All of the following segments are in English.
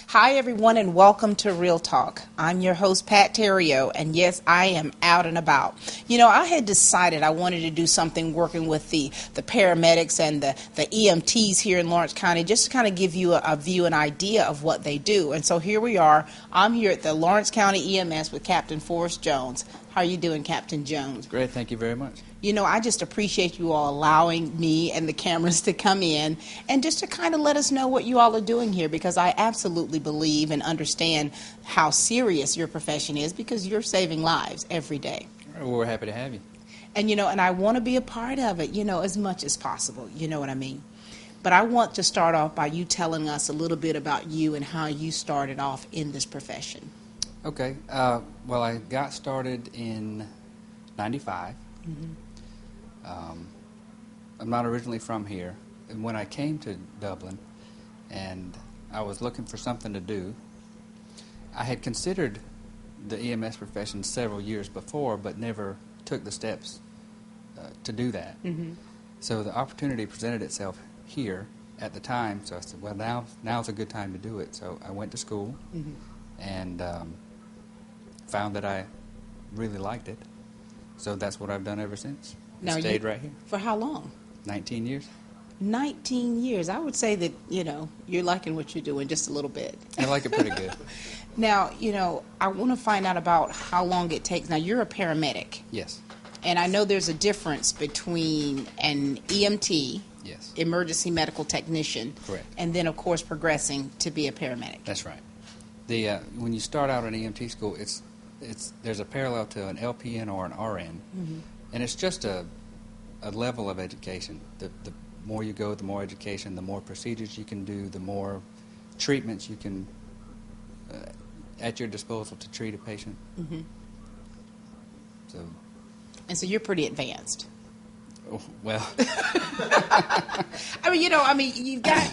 Hi, everyone, and welcome to Real Talk. I'm your host, Pat Terrio, and yes, I am out and about. You know, I had decided I wanted to do something working with the paramedics and the EMTs here in Lawrence County, just to kind of give you a view and idea of what they do. And so here we are. I'm here at the Lawrence County EMS with Captain Forrest Jones. How are you doing, Captain Jones? Great, thank you very much. You know, I just appreciate you all allowing me and the cameras to come in and just to kind of let us know what you all are doing here, because I absolutely believe and understand how serious your profession is, because you're saving lives every day. Well, we're happy to have you. And, you know, and I want to be a part of it, you know, as much as possible. You know what I mean? But I want to start off by you telling us a little bit about you and how you started off in this profession. Okay. Well, I got started in 95. Mm-hmm. I'm not originally from here. And when I came to Dublin and I was looking for something to do, I had considered the EMS profession several years before, but never took the steps to do that. Mm-hmm. So the opportunity presented itself here at the time, so I said, well, now's a good time to do it. So I went to school Mm-hmm. and found that I really liked it. So that's what I've done ever since. Now Stayed right here. For how long? 19 years. 19 years. I would say that, you know, you're liking what you're doing just a little bit. I like it pretty good. Now, you know, I want to find out about how long it takes. Now, you're a paramedic. Yes. And I know there's a difference between an EMT, Yes. emergency medical technician, Correct. and then, of course, progressing to be a paramedic. That's right. When you start out in EMT school, there's a parallel to an LPN or an RN, Mm-hmm. and it's just a level of education. The more you go, the more education, the more procedures you can do, the more treatments you can at your disposal to treat a patient. Mm-hmm. So, And so you're pretty advanced. oh, well, I mean, you know,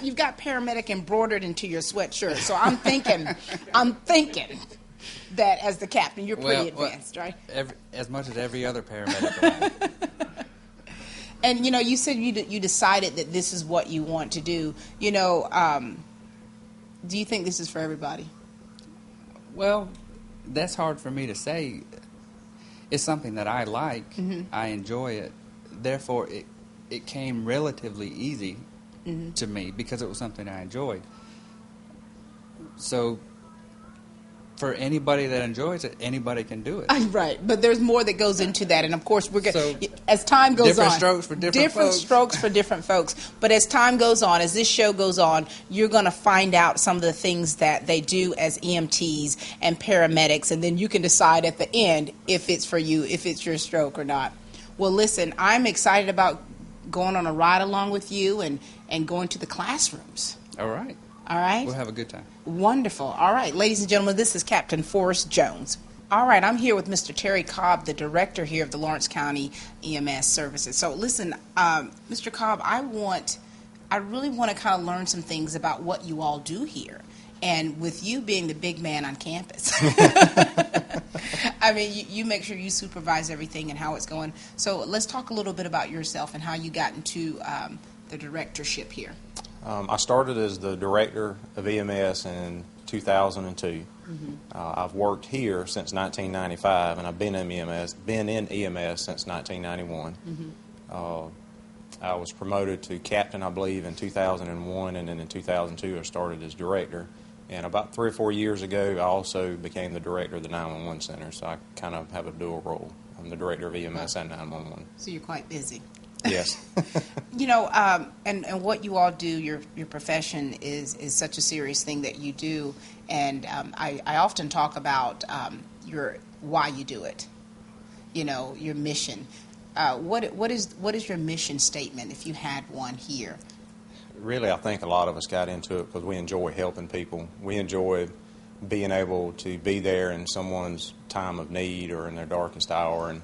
you've got paramedic embroidered into your sweatshirt. So I'm thinking that as the captain, you're pretty advanced, right? As much as every other paramedic around. And, you know, you said you decided that this is what you want to do. You know, do you think this is for everybody? Well, that's hard for me to say. It's something that I like. Mm-hmm. I enjoy it. Therefore, it came relatively easy Mm-hmm. to me because it was something I enjoyed. So, for anybody that enjoys it, anybody can do it. Right, but there's more that goes into that, and of course we're going So, as time goes different on, strokes for different folks. strokes for different folks. But as time goes on, as this show goes on, you're going to find out some of the things that they do as EMTs and paramedics, and then you can decide at the end if it's for you, if it's your stroke or not. Well, listen, I'm excited about going on a ride along with you and going to the classrooms. All right. All right? We'll have a good time. Wonderful. All right, ladies and gentlemen, this is Captain Forrest Jones. All right, I'm here with Mr. Terry Cobb, the director here of the Lawrence County EMS Services. So listen, Mr. Cobb, I really want to kind of learn some things about what you all do here. And with you being the big man on campus, I mean, you make sure you supervise everything and how it's going. So let's talk a little bit about yourself and how you got into the directorship here. I started as the director of EMS in 2002. Mm-hmm. I've worked here since 1995, and I've been in EMS since 1991. Mm-hmm. I was promoted to captain, I believe, in 2001, and then in 2002 I started as director. And about 3 or 4 years ago, I also became the director of the 911 Center, so I kind of have a dual role. I'm the director of EMS and 911. So you're quite busy. Yes. You know, and what you all do, your profession is such a serious thing that you do, and I often talk about why you do it. You know, your mission. What is your mission statement, if you had one here? Really, I think a lot of us got into it because we enjoy helping people. We enjoy being able to be there in someone's time of need or in their darkest hour, and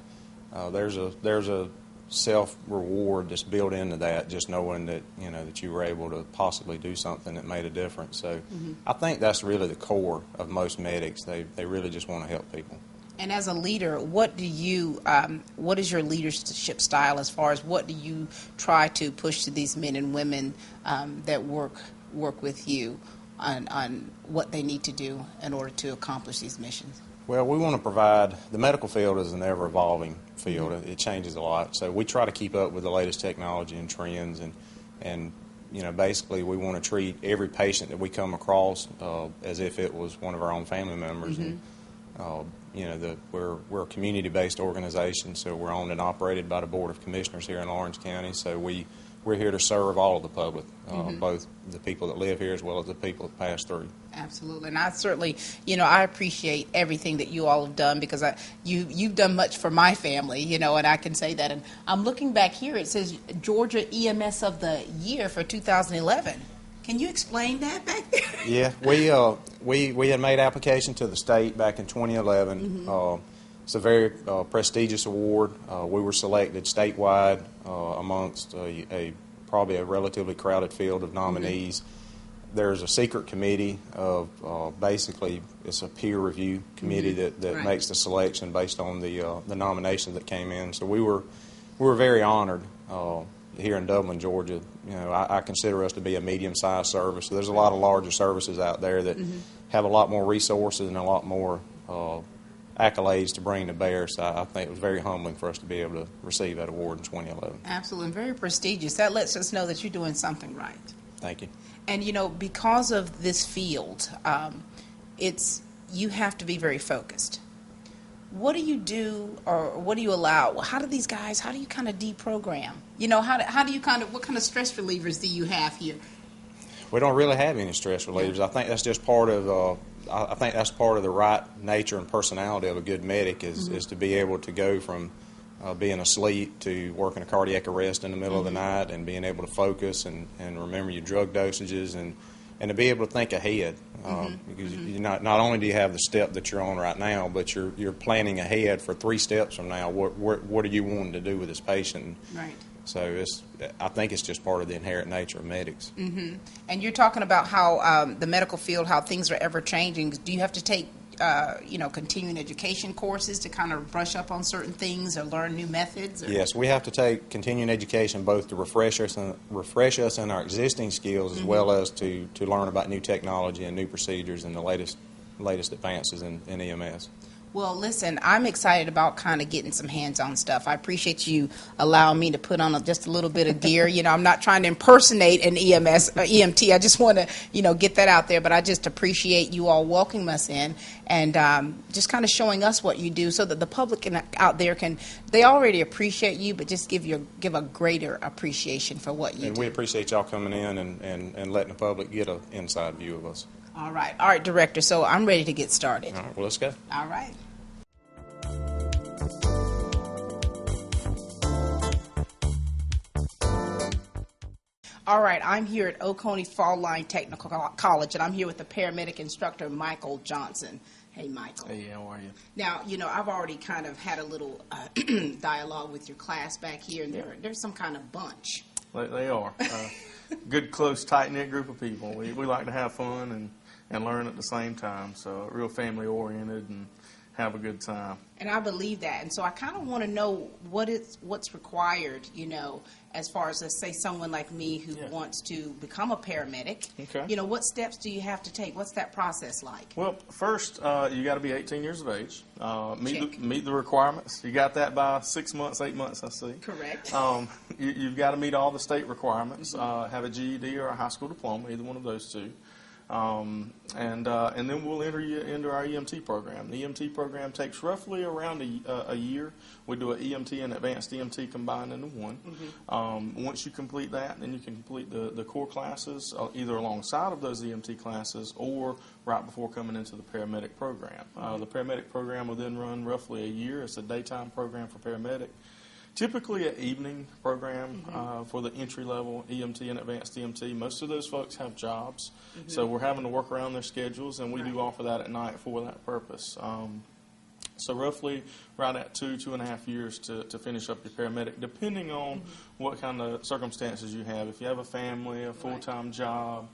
there's a self-reward that's built into that, just knowing that that you were able to possibly do something that made a difference. So I think that's really the core of most medics. They really just want to help people. And as a leader, what is your leadership style as far as what do you try to push to these men and women that work with you? on what they need to do in order to accomplish these missions? Well, we want to provide, the medical field is an ever-evolving field. It changes a lot. So we try to keep up with the latest technology and trends, and basically we want to treat every patient that we come across as if it was one of our own family members. And, we're a community-based organization, so we're owned and operated by the Board of Commissioners here in Lawrence County. So we're here to serve all of the public, both the people that live here as well as the people that pass through. Absolutely, and I certainly, I appreciate everything that you all have done, because you've done much for my family, and I can say that. And I'm looking back here; it says Georgia EMS of the Year for 2011. Can you explain that back there? Yeah, we had made application to the state back in 2011. It's a very prestigious award. We were selected statewide amongst probably a relatively crowded field of nominees. There's a secret committee of basically it's a peer review committee that makes the selection based on the nominations that came in. So we were very honored here in Dublin, Georgia. I consider us to be a medium-sized service. So there's a lot of larger services out there that have a lot more resources and a lot more accolades to bring to bear. So I think it was very humbling for us to be able to receive that award in 2011. Absolutely, and very prestigious. That lets us know that you're doing something right. Thank you. And because of this field, you have to be very focused. What do you do, or what do you allow? How do you kind of deprogram? How do you what kind of stress relievers do you have here? We don't really have any stress relievers. I think that's just part of. I think that's part of the right nature and personality of a good medic is to be able to go from being asleep to working a cardiac arrest in the middle of the night and being able to focus and remember your drug dosages and to be able to think ahead. Because not only do you have the step that you're on right now, but you're planning ahead for 3 steps from now. What are you wanting to do with this patient? Right. So I think it's just part of the inherent nature of medics. And you're talking about how the medical field, how things are ever changing. Do you have to take continuing education courses to kind of brush up on certain things or learn new methods? Yes, we have to take continuing education both to refresh us in our existing skills as well as to learn about new technology and new procedures and the latest advances in EMS. Well, listen, I'm excited about kind of getting some hands-on stuff. I appreciate you allowing me to put on just a little bit of gear. I'm not trying to impersonate an EMT. I just want to, get that out there. But I just appreciate you all welcoming us in and just kind of showing us what you do so that the public out there they already appreciate you, but just give a greater appreciation for what you do. And we appreciate y'all coming in and letting the public get an inside view of us. All right, Director, so I'm ready to get started. All right, well, let's go. All right. All right, I'm here at Oconee Fall Line Technical College, and I'm here with the paramedic instructor, Michael Johnson. Hey, Michael. Hey, how are you? Now, I've already kind of had a little dialogue with your class back here, and there's some kind of bunch. They are. Good, close, tight-knit group of people. We like to have fun and learn at the same time, so real family-oriented and have a good time. And I believe that. And so I kind of want to know what's required, as far as, let's say, someone like me who wants to become a paramedic. Okay. What steps do you have to take? What's that process like? Well, first, you got to be 18 years of age. Meet the requirements. You got that by 6 months, 8 months, I see. Correct. You've got to meet all the state requirements. Have a GED or a high school diploma, either one of those two. And then we'll enter you into our EMT program. The EMT program takes roughly around a year. We do an EMT and advanced EMT combined into one. Once you complete that, then you can complete the core classes either alongside of those EMT classes or right before coming into the paramedic program. The paramedic program will then run roughly a year. It's a daytime program for paramedic. Typically an evening program for the entry-level EMT and advanced EMT. Most of those folks have jobs, so we're having to work around their schedules, and we do offer that at night for that purpose. So roughly right at 2.5 years to finish up your paramedic, depending on what kind of circumstances you have. If you have a family, a full-time job,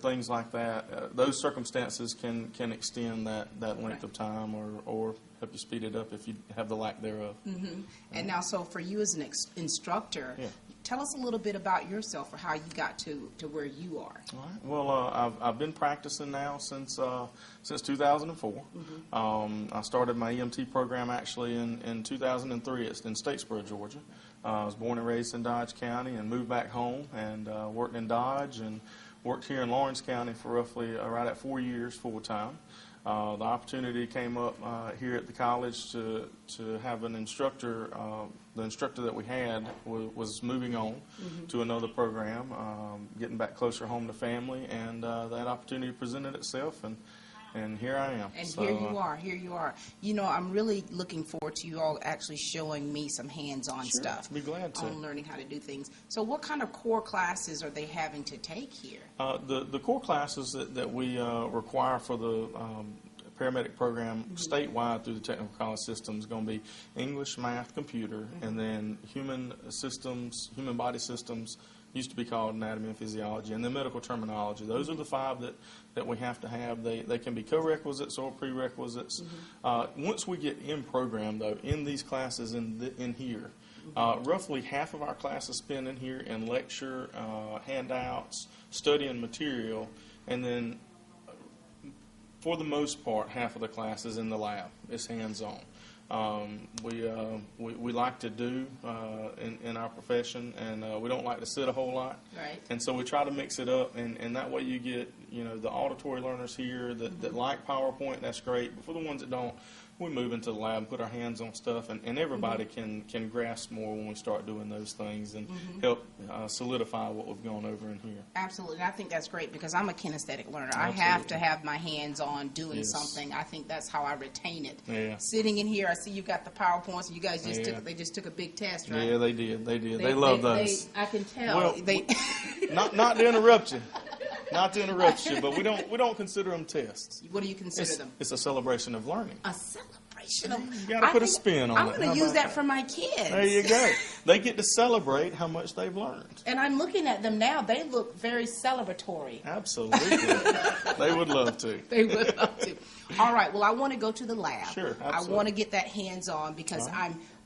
things like that, those circumstances can extend that length of time or help you speed it up if you have the lack thereof. And now, so for you as an instructor, tell us a little bit about yourself or how you got to where you are. All right. Well, I've been practicing now since 2004. I started my EMT program actually in 2003 in Statesboro, Georgia. I was born and raised in Dodge County and moved back home and worked in Dodge and worked here in Lawrence County for roughly right at 4 years full time. The opportunity came up here at the college to have an instructor. The instructor that we had was moving on to another program, getting back closer home to family, and that opportunity presented itself, and here I am. And so, here you are. You know, I'm really looking forward to you all actually showing me some hands-on sure, stuff. Be glad to. On learning how to do things. So what kind of core classes are they having to take here? The core classes that we require for the paramedic program statewide through the technical college system is going to be English, math, computer, and then human body systems, used to be called anatomy and physiology, and then medical terminology. Those are the 5 that we have to have. They can be co-requisites or prerequisites. Once we get in program, though, in these classes in here, roughly half of our classes spend in here in lecture, handouts, studying material, and then for the most part, half of the class is in the lab. It's hands-on. We like to do in our profession, and we don't like to sit a whole lot. Right. And so we try to mix it up, and that way you get the auditory learners here that like PowerPoint. That's great. But for the ones that don't, we move into the lab and put our hands on stuff, and everybody can grasp more when we start doing those things and help solidify what we've gone over in here. Absolutely. And I think that's great because I'm a kinesthetic learner. Absolutely. I have to have my hands on doing Yes. something. I think that's how I retain it. Yeah. Sitting in here, I see you got the PowerPoints. You guys just took a big test, right? Yeah, they did. They love those. I can tell. Well, not to interrupt you. Not to interrupt you, but we don't consider them tests. What do you consider them? It's a celebration of learning. A celebration of. You got to put a spin on it. I'm going to use that for my kids. There you go. They get to celebrate how much they've learned. And I'm looking at them now. They look very celebratory. Absolutely. They would love to. They would love to. All right. Well, I want to go to the lab. Sure, absolutely. I want to get that hands-on because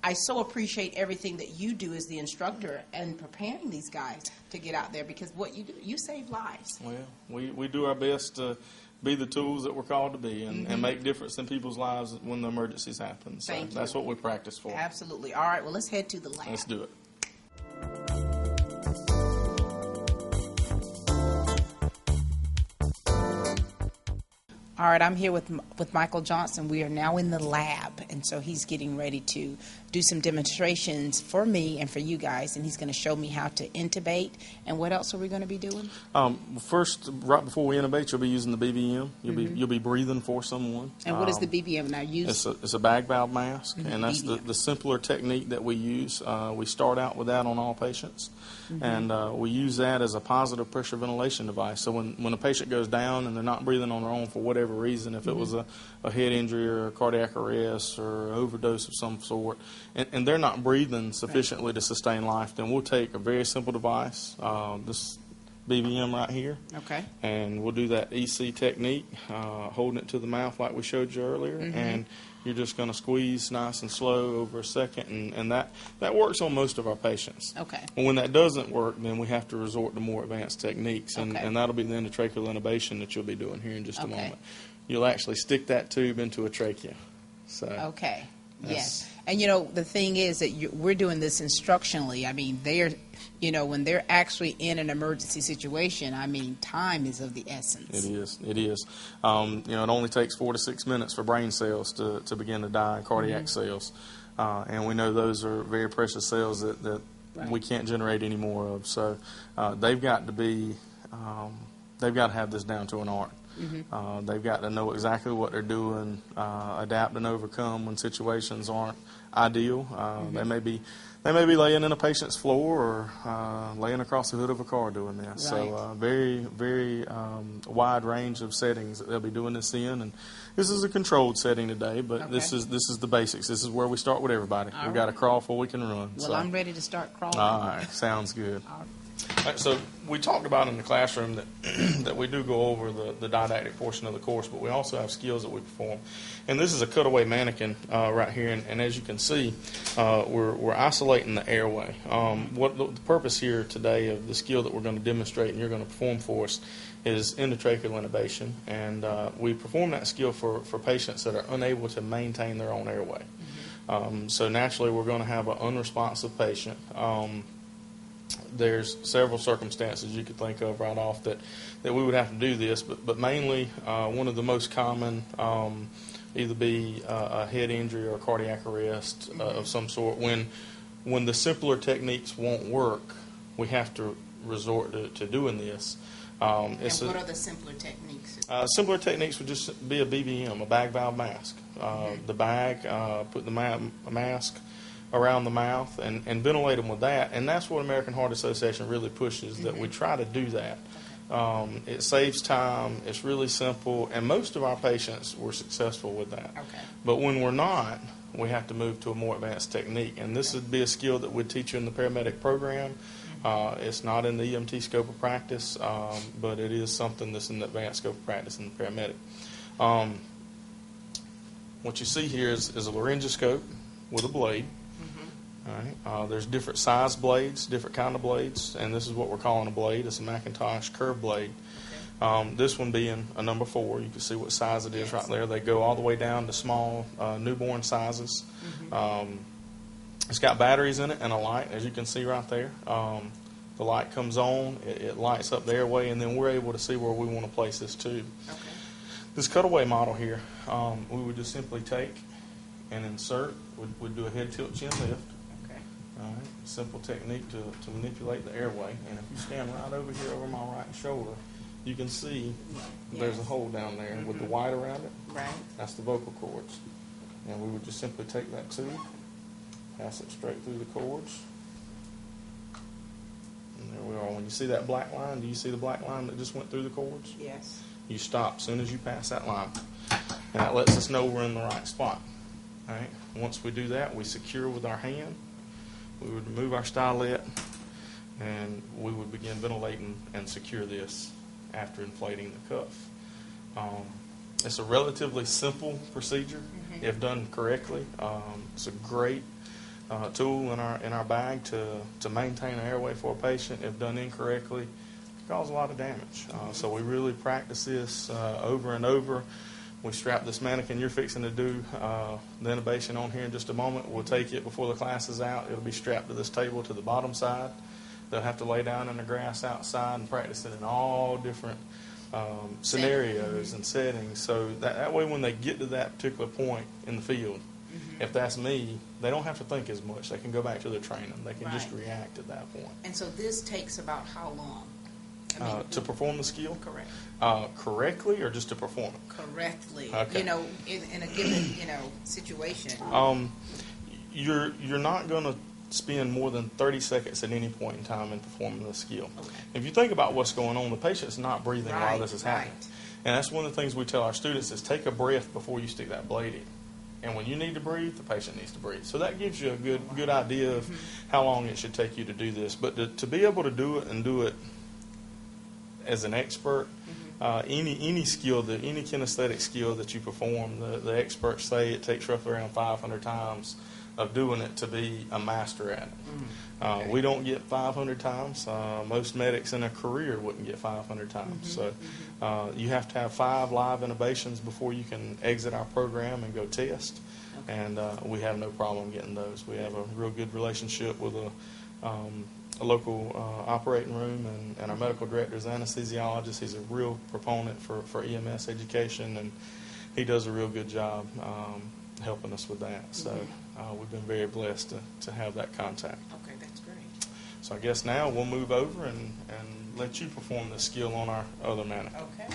I so appreciate everything that you do as the instructor and preparing these guys to get out there because what you do, you save lives. Well, we do our best to be the tools that we're called to be and make difference in people's lives when the emergencies happen. So Thank you. That's what we practice for. Absolutely. All right. Well, let's head to the lab. Let's do it. All right, I'm here with Michael Johnson. We are now in the lab, and so he's getting ready to do some demonstrations for me and for you guys, and he's going to show me how to intubate. And what else are we going to be doing? First, right before we intubate, you'll be using the BBM. You'll be breathing for someone. And what is the BBM now? It's a bag valve mask, and that's the simpler technique that we use. We start out with that on all patients, and we use that as a positive pressure ventilation device. So when a patient goes down and they're not breathing on their own for whatever reason, if it was a head injury or a cardiac arrest or an overdose of some sort, and they're not breathing sufficiently to sustain life, then we'll take a very simple device, this BBM right here, and we'll do that EC technique, holding it to the mouth like we showed you earlier, and you're just going to squeeze nice and slow over a second, and that works on most of our patients. And when that doesn't work, then we have to resort to more advanced techniques, and that'll be the endotracheal intubation that you'll be doing here in just a moment. You'll actually stick that tube into a trachea. So yes. And the thing is that we're doing this instructionally. I mean, when they're actually in an emergency situation, I mean, time is of the essence. It is. It only takes 4 to 6 minutes for brain cells to begin to die, cardiac cells. And we know those are very precious cells that we can't generate any more of. So they've got to have this down to an art. They've got to know exactly what they're doing, adapt and overcome when situations aren't ideal. They may be laying in a patient's floor or laying across the hood of a car doing this. So very, very wide range of settings that they'll be doing this in. And this is a controlled setting today, but this is the basics. This is where we start with everybody. We've got to crawl before we can run. Well, I'm ready to start crawling. All right, sounds good. All right. All right, so we talked about in the classroom that that we do go over the didactic portion of the course, but we also have skills that we perform. And this is a cutaway mannequin right here, and as you can see, we're isolating the airway. What the purpose here today of the skill that we're going to demonstrate and you're going to perform for us is endotracheal intubation, and we perform that skill for patients that are unable to maintain their own airway. So naturally, we're going to have an unresponsive patient. There's several circumstances you could think of right off that we would have to do this, but mainly one of the most common either be a head injury or a cardiac arrest of some sort. When the simpler techniques won't work, we have to resort to doing this. And what are the simpler techniques? Simpler techniques would just be a BVM, a bag valve mask. The bag, put the mask around the mouth and ventilate them with that. And that's what American Heart Association really pushes, that we try to do that. It saves time, it's really simple, and most of our patients were successful with that. Okay. But when we're not, we have to move to a more advanced technique. And this would be a skill that we'd teach you in the Paramedic program. It's not in the EMT scope of practice, but it is something that's in the advanced scope of practice in the Paramedic. What you see here is a laryngoscope with a blade. All right. There's different size blades, different kind of blades, and this is what we're calling a blade. It's a Macintosh curved blade. This one being a number 4. You can see what size it is right there. They go all the way down to small newborn sizes. It's got batteries in it and a light, as you can see right there. The light comes on, it lights up the airway, and then we're able to see where we want to place this tube. Okay. This cutaway model here, we would just simply take and insert. We'd do a head tilt chin lift. All right, simple technique to manipulate the airway. And if you stand right over here over my right shoulder, you can see there's a hole down there with the white around it. Right. That's the vocal cords. And we would just simply take that tube, pass it straight through the cords. And there we are. When you see that black line, do you see the black line that just went through the cords? Yes. You stop as soon as you pass that line. And that lets us know we're in the right spot. All right. Once we do that, we secure with our hand. We would remove our stylet, and we would begin ventilating and secure this after inflating the cuff. It's a relatively simple procedure if done correctly. It's a great tool in our bag to maintain an airway for a patient. If done incorrectly, it can cause a lot of damage. So we really practice this over and over. We strap this mannequin you're fixing to do the intubation on here in just a moment. We'll take it before the class is out. It'll be strapped to this table to the bottom side. They'll have to lay down in the grass outside and practice it in all different scenarios and settings. So that way when they get to that particular point in the field, if that's me, they don't have to think as much. They can go back to their training. They can just react at that point. And so this takes about how long? To perform the skill? Correct. Correctly or just to perform it? Correctly. Okay. In a given, situation. You're not going to spend more than 30 seconds at any point in time in performing the skill. Okay. If you think about what's going on, the patient's not breathing while this is happening. Right. And that's one of the things we tell our students is take a breath before you stick that blade in. And when you need to breathe, the patient needs to breathe. So that gives you a good idea of how long it should take you to do this. But to be able to do it and do it as an expert, any skill, any kinesthetic skill that you perform, the experts say it takes roughly around 500 times of doing it to be a master at it. We don't get 500 times. Most medics in a career wouldn't get 500 times. So you have to have 5 live intubations before you can exit our program and go test. And we have no problem getting those. We have a real good relationship with a local operating room, and our medical director is an anesthesiologist. He's a real proponent for EMS education, and he does a real good job helping us with that. So we've been very blessed to have that contact. Okay, that's great. So I guess now we'll move over and let you perform this skill on our other mannequin. Okay.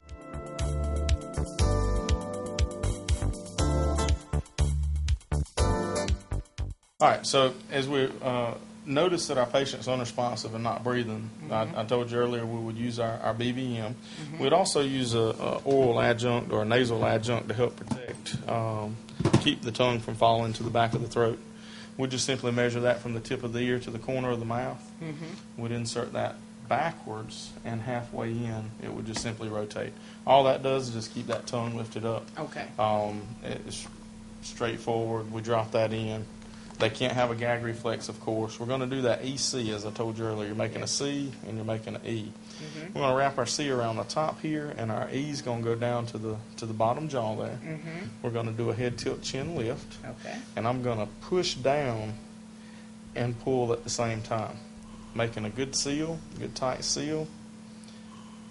All right, so as we notice that our patient's unresponsive and not breathing, I told you earlier we would use our BVM. We'd also use a oral adjunct or a nasal adjunct to help protect, keep the tongue from falling to the back of the throat. We'd just simply measure that from the tip of the ear to the corner of the mouth. We'd insert that backwards and halfway in, it would just simply rotate. All that does is just keep that tongue lifted up. Okay. It's straightforward. We drop that in. They can't have a gag reflex, of course. We're going to do that EC, as I told you earlier. You're making a C and you're making an E. Mm-hmm. We're going to wrap our C around the top here, and our E is going to go down to the bottom jaw there. Mm-hmm. We're going to do a head tilt chin lift, Okay. and I'm going to push down and pull at the same time, making a good seal, good tight seal.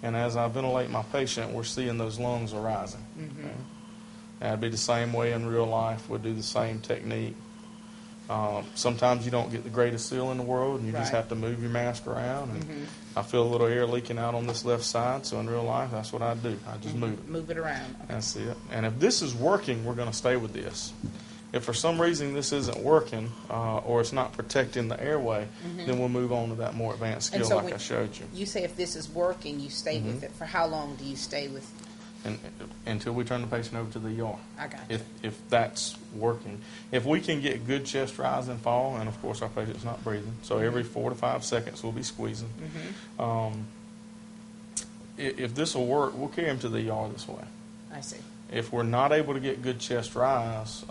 And as I ventilate my patient, we're seeing those lungs are rising. Mm-hmm. Okay? That'd be the same way in real life. We'll do the same technique. Sometimes you don't get the greatest seal in the world, and you just Right. have to move your mask around. And Mm-hmm. I feel a little air leaking out on this left side, so in real life, that's what I do. I just move it. Move it around. Okay. That's it. And if this is working, we're going to stay with this. If for some reason this isn't working, or it's not protecting the airway, then we'll move on to that more advanced And skill so like when I showed you. You say if this is working, you stay with it. For how long do you stay with? And until we turn the patient over to the ER. I got you. If that's working. If we can get good chest rise and fall, and of course our patient's not breathing, so every 4 to 5 seconds we'll be squeezing. If this will work, we'll carry him to the ER this way. I see. If we're not able to get good chest rise,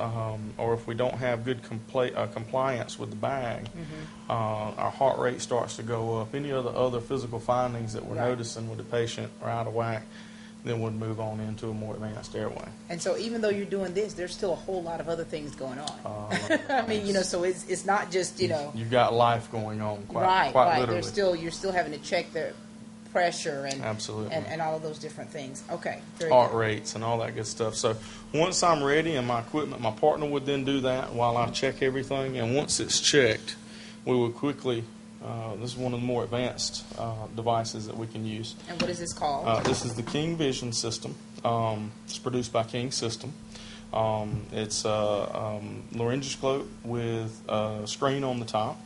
or if we don't have good compliance with the bag, our heart rate starts to go up. Any other physical findings that we're Right. noticing with the patient are out of whack, then we'd move on into a more advanced airway. And so even though you're doing this, there's still a whole lot of other things going on. I mean, so it's not just, You've got life going on, quite right. literally. You're still having to check the pressure and Absolutely. and all of those different things. Okay. Very Heart good. rates and all that good stuff. So once I'm ready and my equipment, my partner would then do that while I check everything. And once it's checked, we would quickly, this is one of the more advanced devices that we can use. And what is this called? This is the King Vision system. It's produced by King System. It's a laryngoscope with a screen on the top.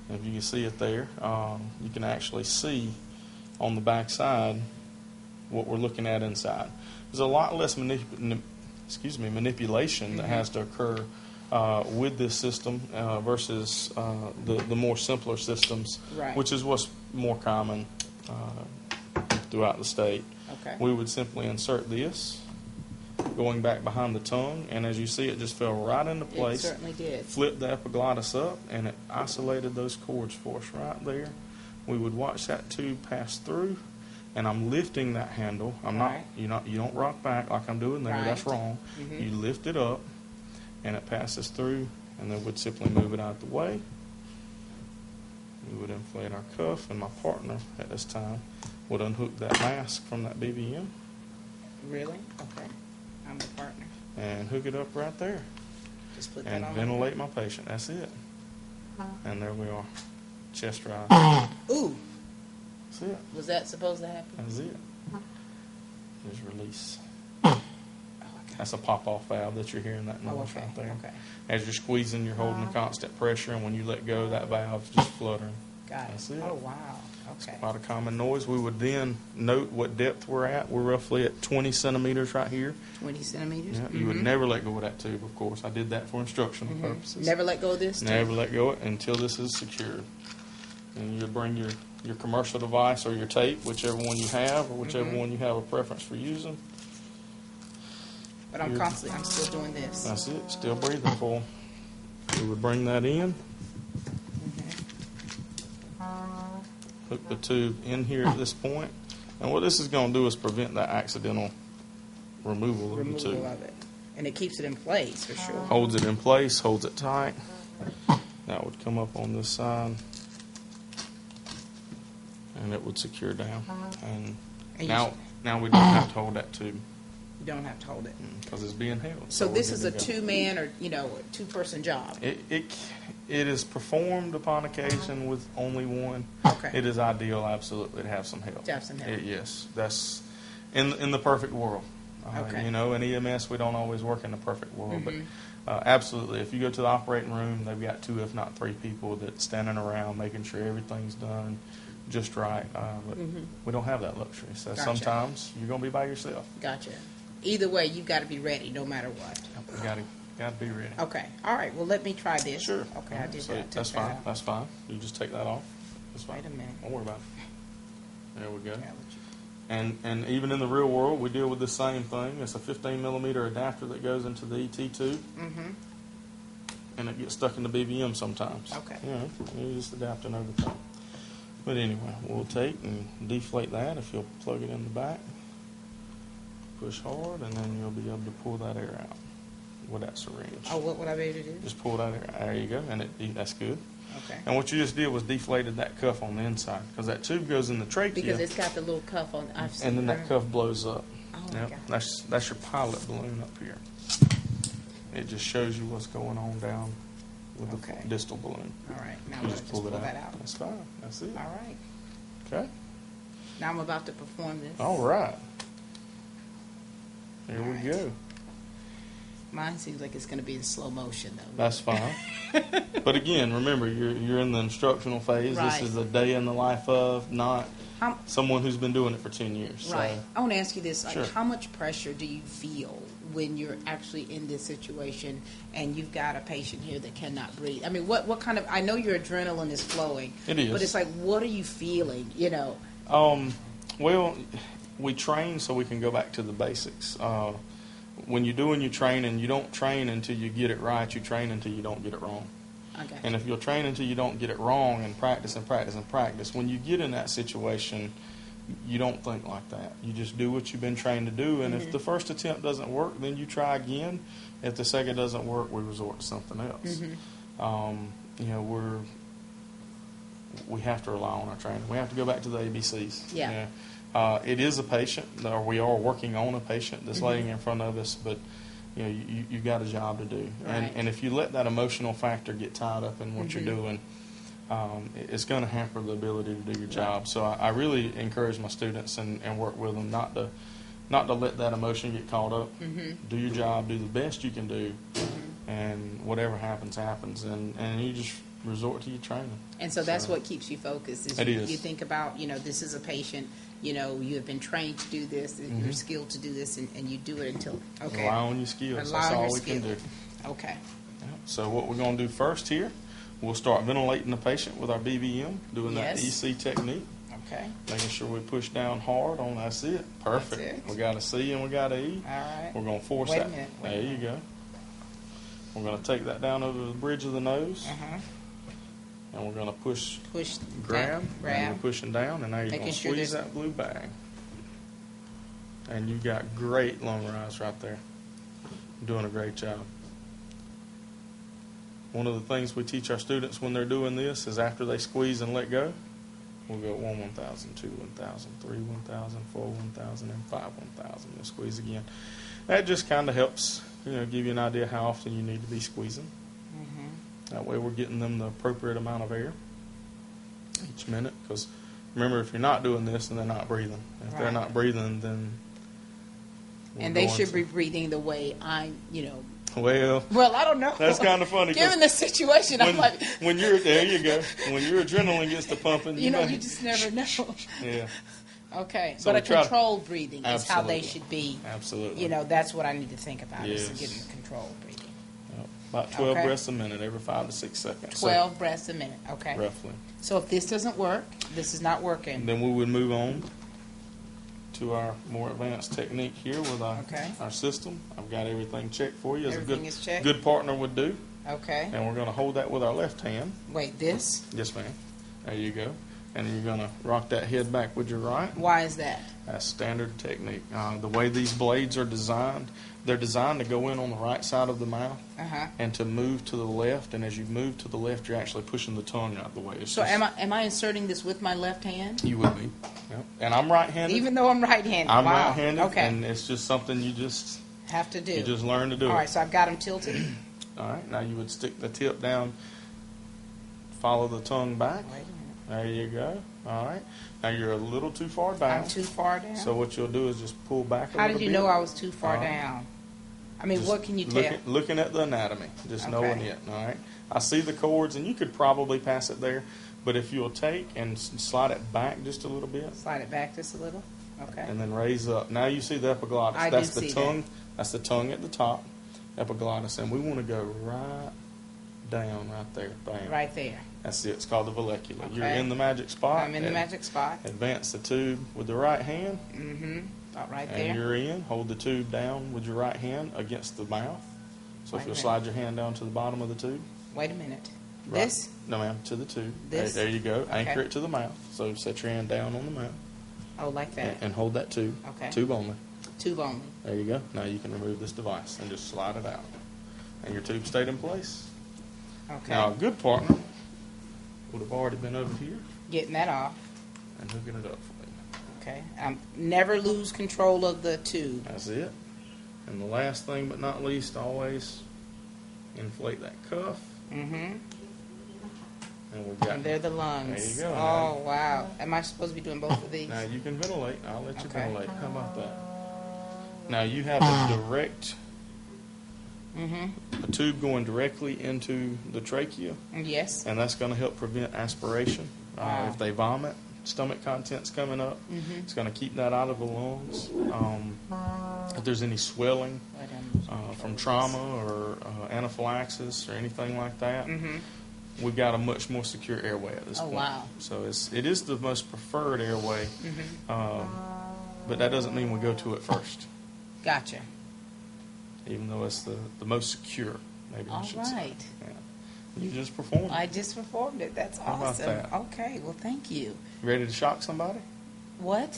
And if you can see it there, you can actually see on the back side what we're looking at inside. There's a lot less manipulation that has to occur with this system versus the more simpler systems, Right. which is what's more common throughout the state. Okay. We would simply insert this, going back behind the tongue, and as you see, it just fell right into It place. certainly did. Flip the epiglottis up, and it isolated those cords for us right there. We would watch that tube pass through, and I'm lifting that handle. Right. You don't rock back like I'm doing there. Right. That's wrong. You lift it up, and it passes through, and then we'd simply move it out of the way. We would inflate our cuff, and my partner at this time would unhook that mask from that BVM Really? Okay. I'm the partner. and hook it up right there, Just put that and on. ventilate my patient. That's it. And there we are. Chest rise. Ooh, That's it. was that supposed to happen? That's it. Just release. Oh, okay. That's a pop-off valve that you're hearing that Oh, noise okay. right there. Okay. As you're squeezing, you're holding a constant pressure, and when you let go, that valve's just fluttering. Got it. That's it. Oh, wow. Okay. Quite a common noise. We would then note what depth we're at. We're roughly at 20 centimeters right here. 20 centimeters? Yeah, you would never let go of that tube, of course. I did that for instructional purposes. Never let go of this? Never let go of it until this is secured. And you bring your commercial device or your tape, whichever one you have, or whichever one you have a preference for using. But I'm still doing this. That's it. Still breathing full. We would bring that in. Hook the tube in here at this point. And what this is going to do is prevent that accidental removal of the tube. Removal of it. And it keeps it in place, for sure. Holds it in place, holds it tight. That would come up on this side. And it would secure down. And And now we don't have to hold that tube You don't have to hold it. because it's being held. So we're this good is to a go. two-man or, a two-person job. It is performed upon occasion with only one. Okay. It is ideal, absolutely, to have some help. To have some help. Yes, that's in the perfect world. Okay. In EMS, we don't always work in the perfect world, but absolutely, if you go to the operating room, they've got 2, if not 3 people that's standing around making sure everything's done just right. But we don't have that luxury. So Gotcha. sometimes you're going to be by yourself. Gotcha. Either way, you've got to be ready no matter what. You got to be ready. Okay. All right. Well, let me try this. Sure. Okay, I did So that. that's Took that fine. out. That's fine. You just take that off. That's fine. Wait a minute. Don't worry about it. There we go. Okay, And even in the real world, we deal with the same thing. It's a 15 millimeter adapter that goes into the ET tube, and it gets stuck in the BVM sometimes. Okay. Yeah, you just adapting over time. But anyway, we'll take and deflate that. If you'll plug it in the back, push hard, and then you'll be able to pull that air out with that syringe. Oh, what would I be able to do? Just pull that air out. There you go, and that's good. Okay. And what you just did was deflated that cuff on the inside, because that tube goes in the trachea. Because it's got the little cuff on. I've seen and then that her. cuff blows up. Oh, my Yep. God. That's your pilot balloon up here. It just shows you what's going on down with Okay. the distal balloon. All right. Now You I'm just going to pull pull it that out. That's fine. That's it. All right. Okay. Now I'm about to perform this. All right. Here we All right. go. Mine seems like it's going to be in slow motion, though. That's fine. But again, remember, you're in the instructional phase. Right. This is a day in the life of, not How, someone who's been doing it for 10 years. right. So, I want to ask you this. Like, Sure. how much pressure do you feel when you're actually in this situation and you've got a patient here that cannot breathe? I mean, what kind of, I know your adrenaline is flowing. It is. But it's like, what are you feeling, you know? well, we train so we can go back to the basics. When you're doing your training, you don't train until you get it right. You train until you don't get it wrong. Okay. And if you'll train until you don't get it wrong and practice and practice and practice, when you get in that situation, you don't think like that. You just do what you've been trained to do. And if the first attempt doesn't work, then you try again. If the second doesn't work, we resort to something else. You know, we have to rely on our training. We have to go back to the ABCs. Yeah. You know, it is a patient, or we are working on a patient that's laying in front of us, but you know, you've got a job to do. Right. And if you let that emotional factor get tied up in what you're doing, it's going to hamper the ability to do your job. So I really encourage my students and work with them not to let that emotion get caught up. Do your job, do the best you can do, and whatever happens, happens. And you just resort to your training. And so that's what keeps you focused. It is. You think about, you know, this is a patient, you know, you have been trained to do this, and you're skilled to do this, and you do it until, okay. Rely on your skills. Rely That's on all your we can do. skill. Okay. Yep. So what we're going to do first here, we'll start ventilating the patient with our BVM, doing that Yes. EC technique, Okay. making sure we push down hard on. That's it. Perfect. That's it. We got a C and we got a E. All right. We're going to force Wait a that. minute, wait a There you go. We're going to take that down over the bridge of the nose, and we're going to push, Push grab, down, and grab. we're pushing down, and now you're Making going to sure squeeze there's- that blue bag. And you got great lung rise right there. You're doing a great job. One of the things we teach our students when they're doing this is after they squeeze and let go, we'll go 1, 1,000, 2, 1,000, 3, 1,000, 4, 1,000, and 5, 1,000. We'll squeeze again. That just kind of helps, you know, give you an idea how often you need to be squeezing. That way we're getting them the appropriate amount of air each minute. Because remember, if you're not doing this, then they're not breathing. If they're Right. not breathing, then And they should be breathing the way I, you know. Well, I don't know. that's kind of funny. 'cause Given the situation, I'm like, when you're there, you go. When your adrenaline gets to pumping, you know, know, you just never know. yeah, Okay, So but we a try to- controlled breathing is how they Absolutely. should be. absolutely. You know, that's what I need to think about is Yes. getting controlled breathing. Yep. About 12 Okay. breaths a minute, every 5 to 6 seconds. 12 breaths a minute. Okay. So, roughly. So if this doesn't work, this is not working. And then we would move on to our more advanced technique here with Okay. our system. I've got everything checked for you, as Everything a is checked? good partner would do. Okay. And we're going to hold that with our left hand. Wait, this? Yes, ma'am. There you go. And you're going to rock that head back with your right. Why is that? That's standard technique. The way these blades are designed, they're designed to go in on the right side of the mouth Uh-huh. and to move to the left. And as you move to the left, you're actually pushing the tongue out the way. It's So just- am I inserting this with my left hand? You would be. Yep. And I'm right-handed. Even though I'm right-handed? I'm Wow. right-handed. Okay. And it's just something you just Have to do. learn to do. All it. right, so I've got them tilted. All right. Now you would stick the tip down, follow the tongue back. Wait a minute. There you go. All right. Now you're a little too far down. I'm too far down? So what you'll do is just pull back a How little did you bit. know I was too far All right. down? I mean, Just what can you tell? Looking at the anatomy, just knowing it. All right. I see the cords, and you could probably pass it there, but if you'll take and slide it back just a little bit, Slide it back just a little? Okay. and then raise up. Now you see the epiglottis. I That's do the see tongue. That's the tongue at the top, epiglottis, and we want to go right down right there. Bam. Right there. That's it. It's called the vallecula. Okay. You're in the magic spot. I'm in the magic spot. Advance the tube with the right hand. Mm-hmm. About right And there. you're in. Hold the tube down with your right hand against the mouth. So Wait if a you'll minute. slide your hand down to the bottom of the tube. Wait a minute. Right. This? No, ma'am. To the tube. This? There you go. Okay. Anchor it to the mouth. So set your hand down on the mouth. Oh, like that. And hold that tube. Okay. Tube only. Tube only. There you go. Now you can remove this device and just slide it out. And your tube stayed in place. Okay. Now a good partner would have already been over here Getting that off. and hooking it up for you. Okay. Never lose control of the tube. That's it. And the last thing but not least, always inflate that cuff. Mm-hmm. And we've got. And they're the lungs. There you go. Oh, wow. Am I supposed to be doing both of these? Now you can ventilate. I'll let you Okay. ventilate. How about that? Now you have a direct, Mm-hmm. a tube going directly into the trachea, Yes. and that's going to help prevent aspiration. Wow. If they vomit, stomach contents coming up, Mm-hmm. it's going to keep that out of the lungs. If there's any swelling from trauma or anaphylaxis or anything like that, Mm-hmm. we've got a much more secure airway at this Oh, point. wow. So it is the most preferred airway, Mm-hmm. but that doesn't mean we go to it first, Gotcha. even though it's the most secure, maybe I All should say. right. Yeah. You just performed. I just performed it. That's How about awesome. that? Okay. Well, thank you. Ready to shock somebody? What?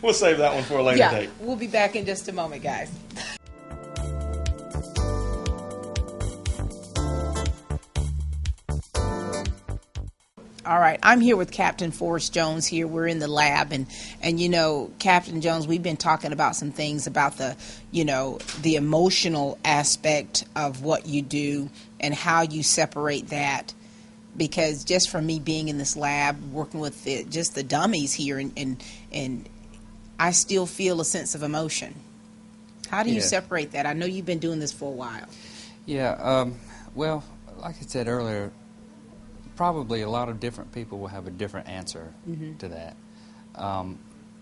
We'll save that one for a later Yeah. date. We'll be back in just a moment, guys. All right, I'm here with Captain Forrest Jones here. We're in the lab, and you know, Captain Jones, we've been talking about some things about the, you know, the emotional aspect of what you do and how you separate that. Because just from me being in this lab, working with just the dummies here, and I still feel a sense of emotion. How do you Yeah. separate that? I know you've been doing this for a while. Yeah, well, like I said earlier, probably a lot of different people will have a different answer to that.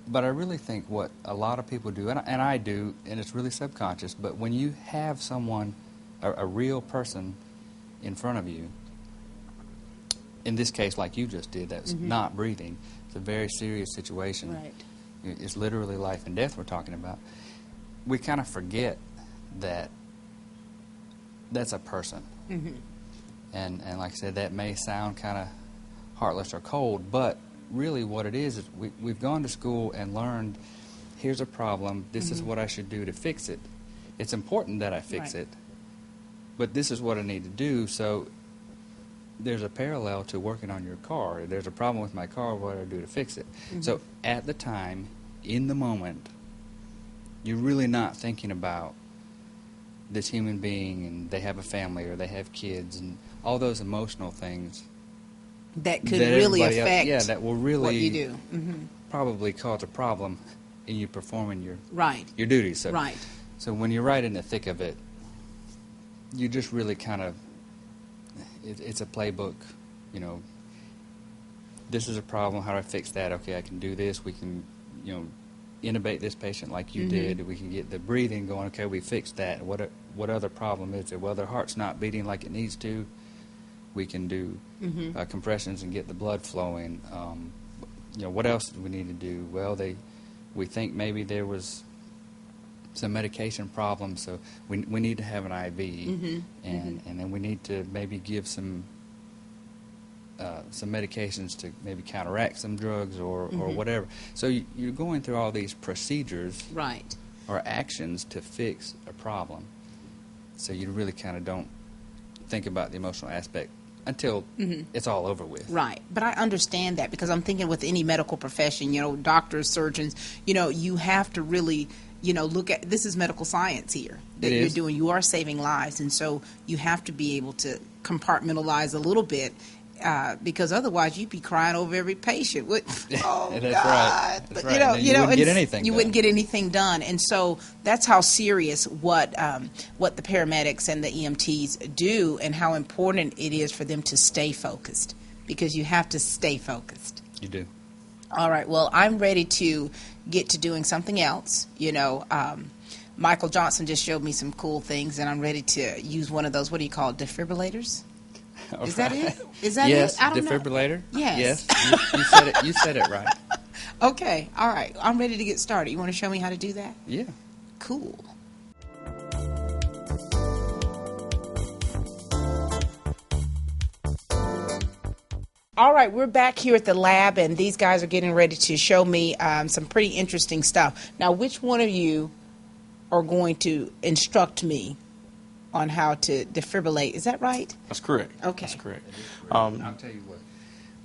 But I really think what a lot of people do, and I do, and it's really subconscious, but when you have someone, a real person in front of you, in this case like you just did, that's not breathing, it's a very serious situation. Right. It's literally life and death we're talking about. We kind of forget that that's a person. Mm-hmm. And like I said, that may sound kind of heartless or cold, but really what it is we've gone to school and learned, here's a problem, this is what I should do to fix it. It's important that I fix Right. it, but this is what I need to do. So there's a parallel to working on your car. There's a problem with my car, what do I do to fix it? So at the time, in the moment, you're really not thinking about this human being and they have a family or they have kids and all those emotional things That could that really everybody else- affect that will really what you do. Mm-hmm. probably cause a problem in you performing your Right. duties. So, Right. so when you're right in the thick of it, you just really kind of, it's a playbook, you know, this is a problem, how do I fix that? Okay, I can do this, we can, you know, intubate this patient like you did, we can get the breathing going, okay, we fixed that. What other problem is there? Well, their heart's not beating like it needs to. We can do compressions and get the blood flowing. You know, what else do we need to do? Well, we think maybe there was some medication problem, so we need to have an IV, and then we need to maybe give some medications to maybe counteract some drugs or whatever. So you're going through all these procedures Right. or actions to fix a problem. So you really kind of don't think about the emotional aspect until it's all over with. Right. But I understand that because I'm thinking with any medical profession, you know, doctors, surgeons, you know, you have to really, you know, look at, this is medical science here that It you're is. doing. You are saving lives. And so you have to be able to compartmentalize a little bit because otherwise you'd be crying over every patient. Oh, That's God. right. That's But, right. you know, And you wouldn't get anything You done. wouldn't get anything done. And so that's how serious what the paramedics and the EMTs do and how important it is for them to stay focused because you have to stay focused. You do. All right. Well, I'm ready to get to doing something else. You know, Michael Johnson just showed me some cool things, and I'm ready to use one of those, what do you call it, defibrillators? Is that it? Is that yes, it? I don't defibrillator. know. Yes. You said it. You said it right. Okay. All right. I'm ready to get started. You want to show me how to do that? Yeah. Cool. All right, we're back here at the lab, and these guys are getting ready to show me some pretty interesting stuff. Now, which one of you are going to instruct me on how to defibrillate? Is that right? That's correct. Okay. That's correct. I'll tell you what.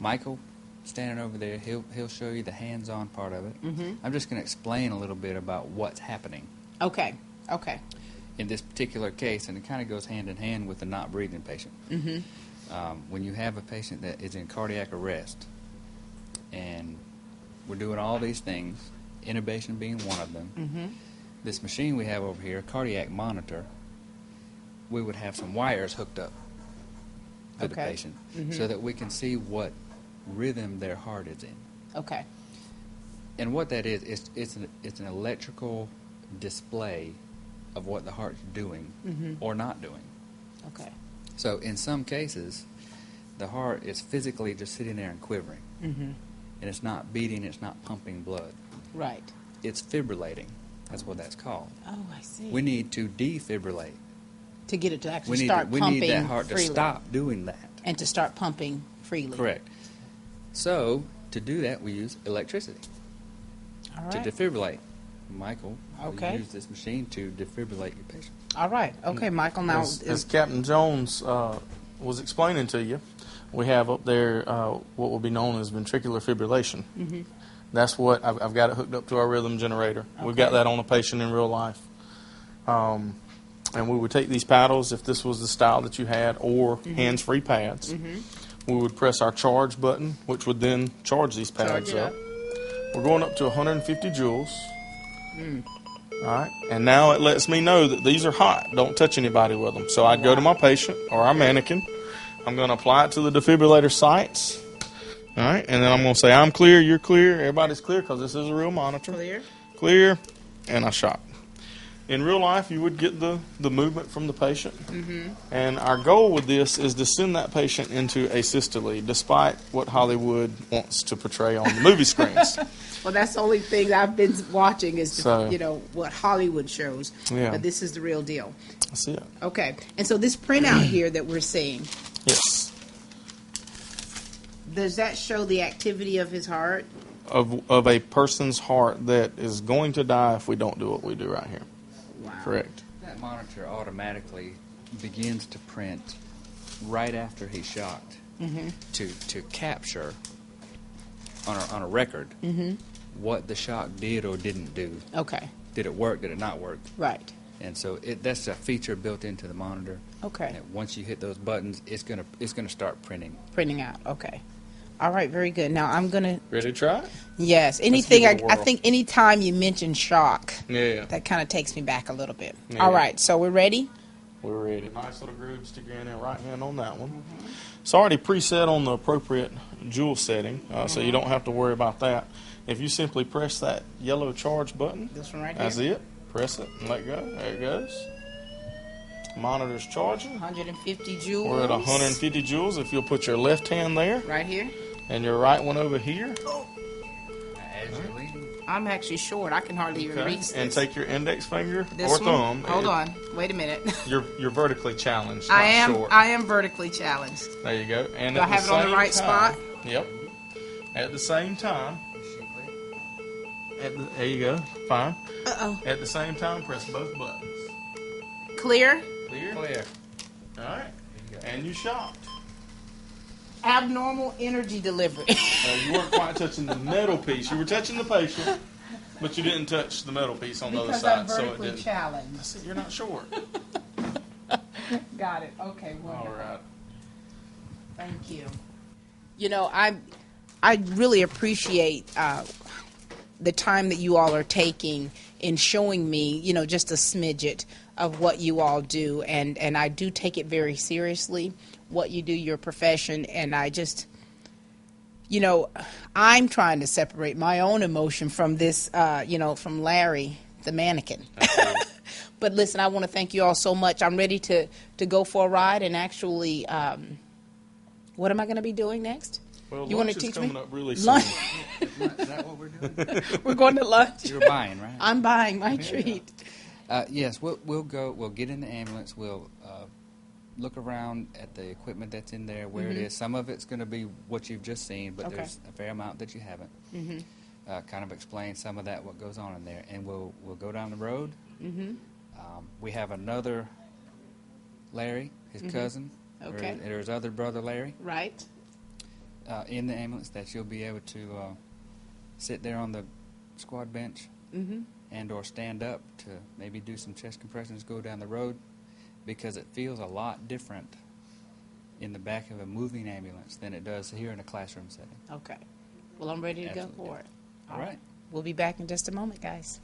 Michael, standing over there, he'll show you the hands-on part of it. Mm-hmm. I'm just going to explain a little bit about what's happening. Okay. Okay. In this particular case, and it kind of goes hand in hand with the not breathing patient. Mm-hmm. When you have a patient that is in cardiac arrest, and we're doing all these things, intubation being one of them, Mm-hmm. this machine we have over here, cardiac monitor, we would have some wires hooked up to the Okay. patient Mhm. so that we can see what rhythm their heart is in. Okay. And what that is, it's an electrical display of what the heart's doing Mhm. or not doing. Okay. So in some cases, the heart is physically just sitting there and quivering. Mm-hmm. And it's not beating, it's not pumping blood. Right. It's fibrillating. That's what that's called. Oh, I see. We need to defibrillate. To get it to actually We need, start we pumping need that heart freely. to stop doing that. And to start pumping freely. Correct. So to do that, we use electricity All right. to defibrillate. Michael, Okay. we use this machine to defibrillate your patient. All right. Okay, Michael. Now, As Captain Jones was explaining to you, we have up there what will be known as ventricular fibrillation. Mhm. That's what I've got it hooked up to our rhythm generator. We've got Okay. that on a patient in real life. And we would take these paddles, if this was the style that you had, or hands-free pads. We would press our charge button, which would then charge these pads Charge it up. up. We're going up to 150 joules. All right, and now it lets me know that these are hot. Don't touch anybody with them. So I'd go to my patient or our mannequin. I'm going to apply it to the defibrillator sites. All right, and then I'm going to say, I'm clear, you're clear, everybody's clear, because this is a real monitor. clear. Clear, and I shock. In real life, you would get the movement from the patient. And our goal with this is to send that patient into asystole, despite what Hollywood wants to portray on the movie screens. Well, that's the only thing I've been watching is, So- what Hollywood shows. Yeah. But this is the real deal. That's it. Okay. And so this printout here that we're seeing, Yes. does that show the activity of his heart? Of a person's heart that is going to die if we don't do what we do right here. Wow. Correct. That monitor automatically begins to print right after he's shocked to capture on a record what the shock did or didn't do. Okay. Did it work? Did it not work? Right. And so that's a feature built into the monitor. Okay. And once you hit those buttons, it's gonna start printing. Printing out. Okay. All right. Very good. Now I'm gonna. Ready to try it? Yes. Anything. give it a I whirl. think anytime you mention shock, Yeah. that kind of takes me back a little bit. Yeah. All right. So we're ready. We're ready. Nice little groove. Stick your hand in right hand on that one. It's already preset on the appropriate joule setting, so you don't have to worry about that. If you simply press that yellow charge button, This one right here. that's it. Press it and let go. There it goes. Monitor's charging. 150 joules. We're at 150 joules. If you'll put your left hand there Right here. and your right one over here, As you're leading. I'm actually short. I can hardly even okay, reach this. and take your index finger This or one? thumb. Hold on. Wait a minute. You're vertically challenged. I not am. Short. I am vertically challenged. There you go. And Do at I have it on the same right time- spot? Yep. At the same time, there you go. Fine. Uh-oh. At the same time, press both buttons. Clear. Clear. Clear. All right. And you shocked. Abnormal energy delivery. You weren't quite touching the metal piece. You were touching the patient, but you didn't touch the metal piece on the other Because side, I'm so it vertically didn't. challenged. See, you're not short. Got it. Okay. Wonderful. All right. Thank you. You know, I really appreciate the time that you all are taking in showing me, just a smidget of what you all do, and I do take it very seriously, what you do, your profession, and I just, I'm trying to separate my own emotion from this, from Larry, the mannequin. But listen, I want to thank you all so much. I'm ready to go for a ride and actually What am I going to be doing next? Well, You lunch want to is teach me? coming up really soon. Lunch. Is that what we're doing? We're going to lunch. You're buying, right? I'm buying my treat. Yes, we'll go. We'll get in the ambulance. We'll look around at the equipment that's in there, where it is. Some of it's going to be what you've just seen, but Okay. there's a fair amount that you haven't. Kind of explain some of that, what goes on in there, and we'll go down the road. We have another Larry, his cousin, Okay. or his other brother Larry, Right. in the ambulance that you'll be able to sit there on the squad bench and or stand up to maybe do some chest compressions, go down the road, because it feels a lot different in the back of a moving ambulance than it does here in a classroom setting. Okay. Well, I'm ready to Absolutely. go for it. All right. We'll be back in just a moment, guys.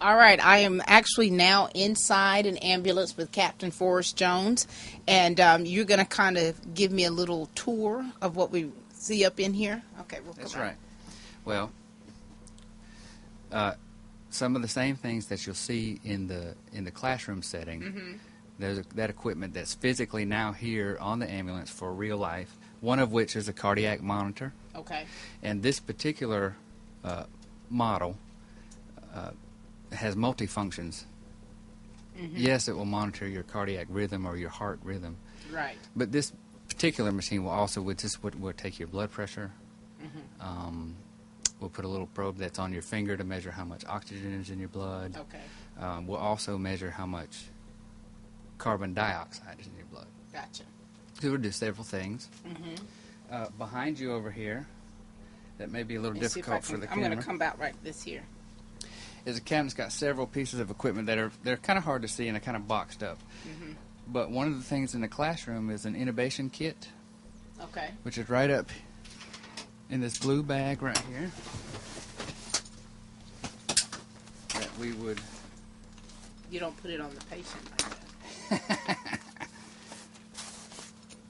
All right, I am actually now inside an ambulance with Captain Forrest Jones, and you're going to kind of give me a little tour of what we see up in here. Okay, we'll come That's out. right. Well, some of the same things that you'll see in the classroom setting. There's that equipment that's physically now here on the ambulance for real life. One of which is a cardiac monitor, Okay. and this particular model has multi-functions. Yes, it will monitor your cardiac rhythm or your heart rhythm, Right. but this particular machine will also, will take your blood pressure. We'll put a little probe that's on your finger to measure how much oxygen is in your blood. Okay. We'll also measure how much carbon dioxide is in your blood. Gotcha. So we'll do several things. Behind you over here, that may be a little Let's see if I difficult for the I'm camera. going to come out right this here. Is a cabinet's got several pieces of equipment that they're kind of hard to see and they're kind of boxed up. But one of the things in the classroom is an intubation kit, Okay. which is right up in this blue bag right here. That we would. You don't put it on the patient like that.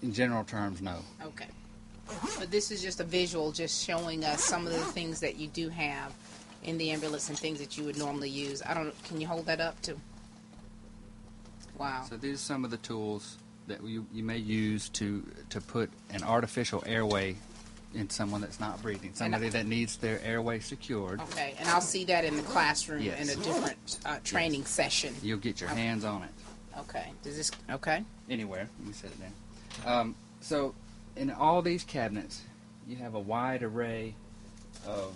In general terms, no. Okay. But this is just a visual, just showing us some of the things that you do have in the ambulance and things that you would normally use. Can you hold that up too? Wow. So these are some of the tools that you may use to put an artificial airway in someone that's not breathing, somebody that needs their airway secured. Okay, and I'll see that in the classroom Yes. in a different training session. You'll get your hands on it Okay. Does this? Okay. anywhere. You can set it down. So in all these cabinets, you have a wide array of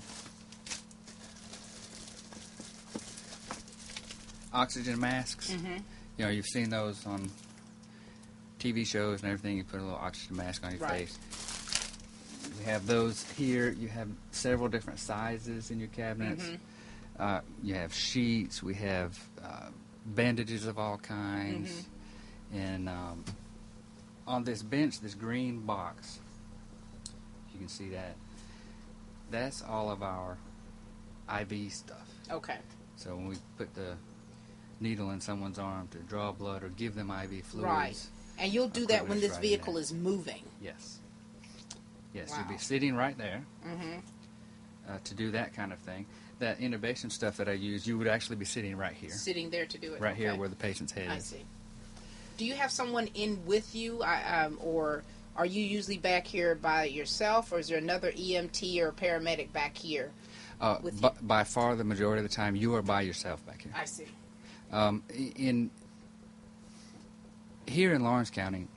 oxygen masks. You know, you've seen those on TV shows and everything. You put a little oxygen mask on your Right. face. We have those here. You have several different sizes in your cabinets. You have sheets. We have bandages of all kinds. And on this bench, this green box, you can see that. That's all of our IV stuff. Okay. So when we put the needle in someone's arm to draw blood or give them IV fluids. Right. And you'll do that when equipment's this right in vehicle there. is moving. Yes. Yes, Wow. you'll be sitting right there to do that kind of thing. That intubation stuff that I use, you would actually be sitting right here. Sitting there to do it. Right here Okay. where the patient's head I is. see. Do you have someone in with you, or are you usually back here by yourself, or is there another EMT or paramedic back here? with you? By far the majority of the time, you are by yourself back here. I see. Here in Lawrence County,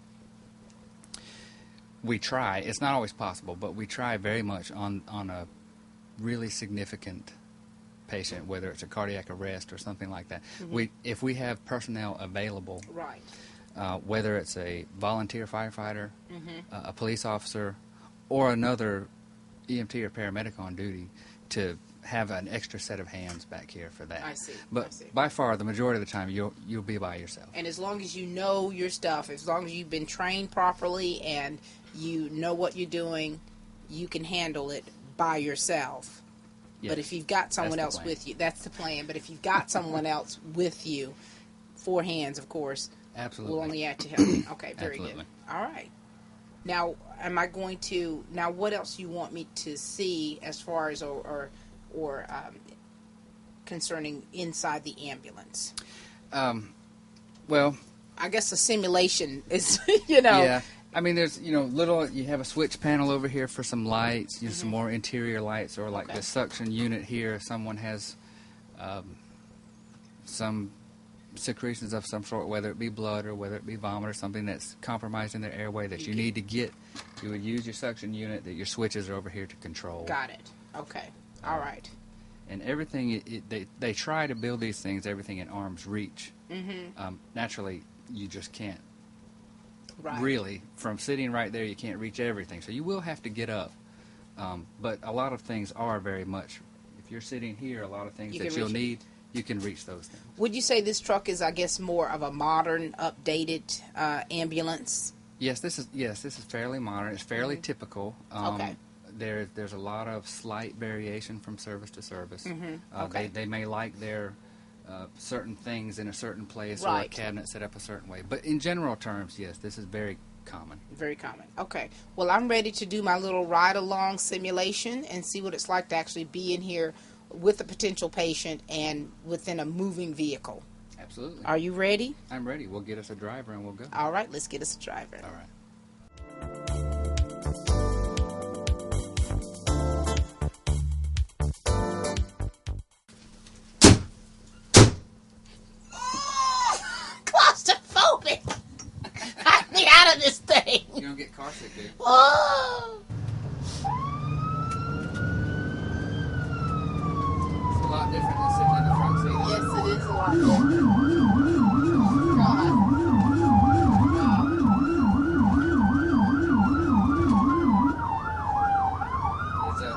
we try. It's not always possible, but we try very much on a really significant patient, whether it's a cardiac arrest or something like that. If we have personnel available, Right. whether it's a volunteer firefighter, a police officer, or another EMT or paramedic on duty, to have an extra set of hands back here for that. I see. But I see. by far, the majority of the time, you'll be by yourself. And as long as you know your stuff, as long as you've been trained properly and you know what you're doing, you can handle it by yourself. Yes. But if you've got someone That's else the plan. with you, that's the plan. But if you've got someone else with you, 4 hands, of course, Absolutely. will only add to helping. Okay, very Absolutely. good. All right. Now, am I going to, now what else you want me to see as far as, or concerning inside the ambulance? Well, I guess a simulation is, yeah. I mean, there's, you have a switch panel over here for some lights, some more interior lights, or like the suction unit here. If someone has some secretions of some sort, whether it be blood or whether it be vomit or something that's compromising their airway that you need to get, you would use your suction unit that your switches are over here to control. Got it. Okay. All right. And everything, they try to build these things, everything in arm's reach. Naturally, you just can't. Right. Really, from sitting right there, you can't reach everything. So you will have to get up. But a lot of things are very much, if you're sitting here, a lot of things that you'll need, you can reach those things. Would you say this truck is, I guess, more of a modern, updated ambulance? Yes, this is fairly modern. It's fairly typical. Okay. There's a lot of slight variation from service to service. Okay. They may like their certain things in a certain place or a Right. cabinet set up a certain way. But in general terms, yes, this is very common. Very common. Okay. Well, I'm ready to do my little ride-along simulation and see what it's like to actually be in here with a potential patient and within a moving vehicle. Absolutely. Are you ready? I'm ready. We'll get us a driver and we'll go. All right. Let's get us a driver. All right. Claustrophobic! Get me out of this thing! You don't get car sick, dude. Oh! It's a lot different than sitting in the front seat. Yes, it is a lot different. God.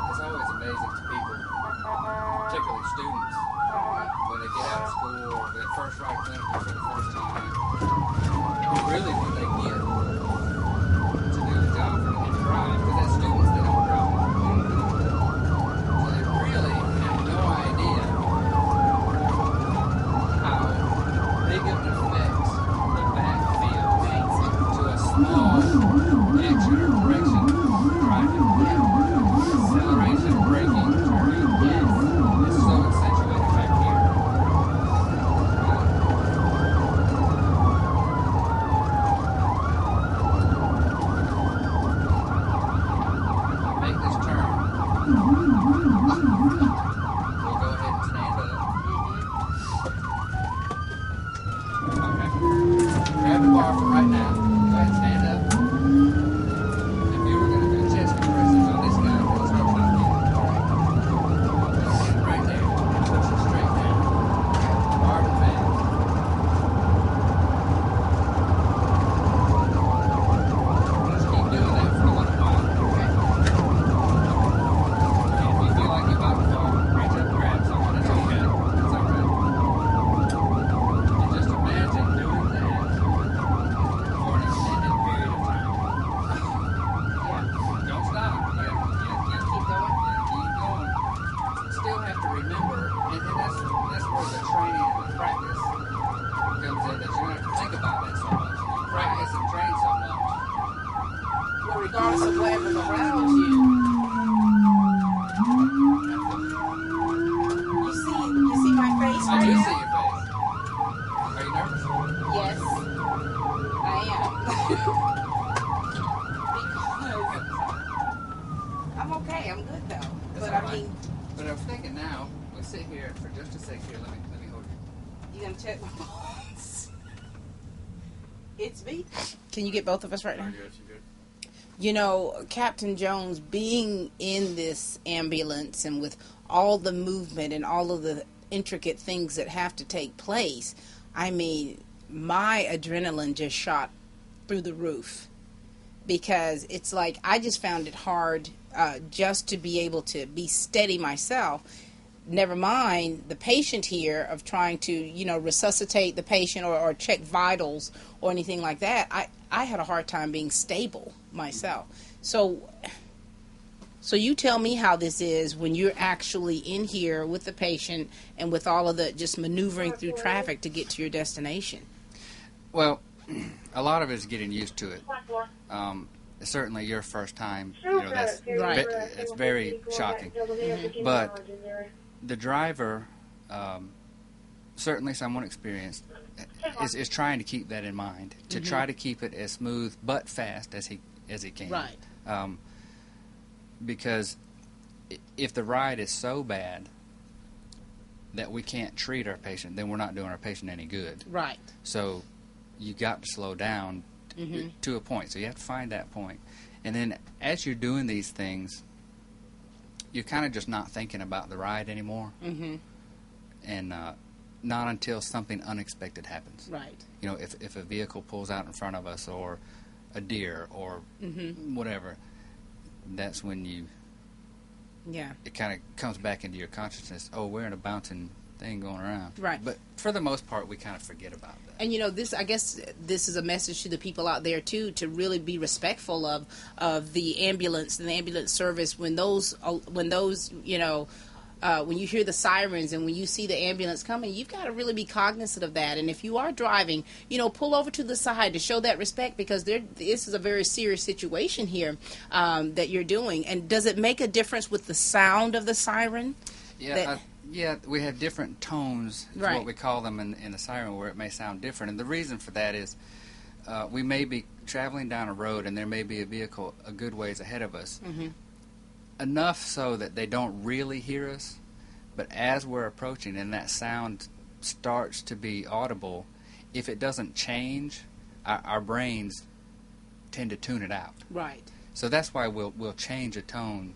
It's always amazing to people, particularly students, when they get out of school or their first ride clinical for the first time. Really, when they get to do the job for them to drive, because as students they don't drive. So they really have no idea how big of an effect the back feels to a small action or correction driving. Acceleration, braking, turning, is so accentuated back here. Make this turn. We'll go ahead and stand up. Okay. Grab the bar for right now. Go ahead and stand up. If you were going to do chest compressions on this guy, let's go top in. Right there. Push it straight down. Hard and fast. Just keep doing that for a little while. And if you feel like you're about to fall, reach up and grab someone. It's okay. It's all right. And just imagine doing that for an extended period of time. Don't stop. You gotta keep going. Keep going. Still have to remember, and that's where the training and the practice comes in, that you don't have to think about that so much. You practice and train so much. Well, regardless of whatever's around you, you see my face I right do now? see your face. Are you nervous? Yes, I am. Because I'm okay. I'm good though. That's But all I right. mean, But I was thinking now, we sit here for just a sec here. Let me hold you. you gonna check my pulse? It's me. Can you get both of us right now? You're good. You know, Captain Jones, being in this ambulance and with all the movement and all of the intricate things that have to take place, I mean, my adrenaline just shot through the roof, because it's like I just found it hard just to be able to be steady myself. Never mind the patient here of trying to, resuscitate the patient or check vitals or anything like that. I had a hard time being stable myself. So you tell me how this is when you're actually in here with the patient and with all of the just maneuvering through traffic to get to your destination. Well, a lot of it is getting used to it. certainly your first time, that's Right. it's very shocking. But the driver, certainly someone experienced, is trying to keep that in mind, to try to keep it as smooth but fast as he can. Right. Because if the ride is so bad that we can't treat our patient, then we're not doing our patient any good. Right. So you got to slow down to a point. So you have to find that point. And then as you're doing these things, you're kind of just not thinking about the ride anymore. And not until something unexpected happens. Right. If a vehicle pulls out in front of us, or a deer, or whatever, that's when it kind of comes back into your consciousness. Oh, we're in a bouncing thing going around. Right. But for the most part, we kind of forget about that. And I guess this is a message to the people out there too, to really be respectful of the ambulance and the ambulance service when you hear the sirens and when you see the ambulance coming, you've got to really be cognizant of that. And if you are driving, pull over to the side to show that respect, because this is a very serious situation here that you're doing. And does it make a difference with the sound of the siren? Yeah, we have different tones, is Right. what we call them in the siren, where it may sound different. And the reason for that is we may be traveling down a road and there may be a vehicle a good ways ahead of us. Enough so that they don't really hear us, but as we're approaching and that sound starts to be audible, if it doesn't change, our brains tend to tune it out. Right. So that's why we'll change a tone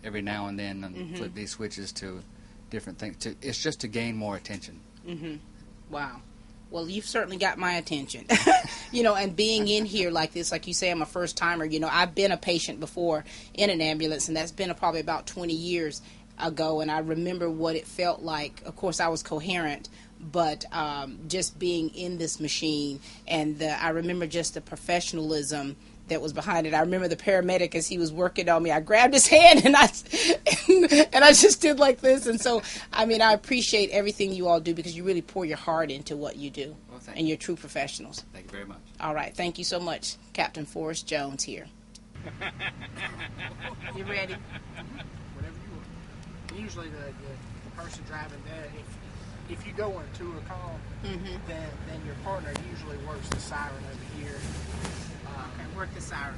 every now and then and flip these switches to different things. It's just to gain more attention. Wow. Well, you've certainly got my attention. And being in here like this, like you say, I'm a first timer. I've been a patient before in an ambulance, and that's been probably about 20 years ago. And I remember what it felt like. Of course, I was coherent, but just being in this machine, and I remember just the professionalism that was behind it. I remember the paramedic, as he was working on me, I grabbed his hand and I just did like this. And so, I appreciate everything you all do, because you really pour your heart into what you do. Well, thank and you. you're true professionals. Thank you very much. All right. Thank you so much. Captain Forrest Jones here. You ready? Whatever you want. Usually the person driving that, if you go into a call, then your partner usually works the siren over here. Okay, work the siren.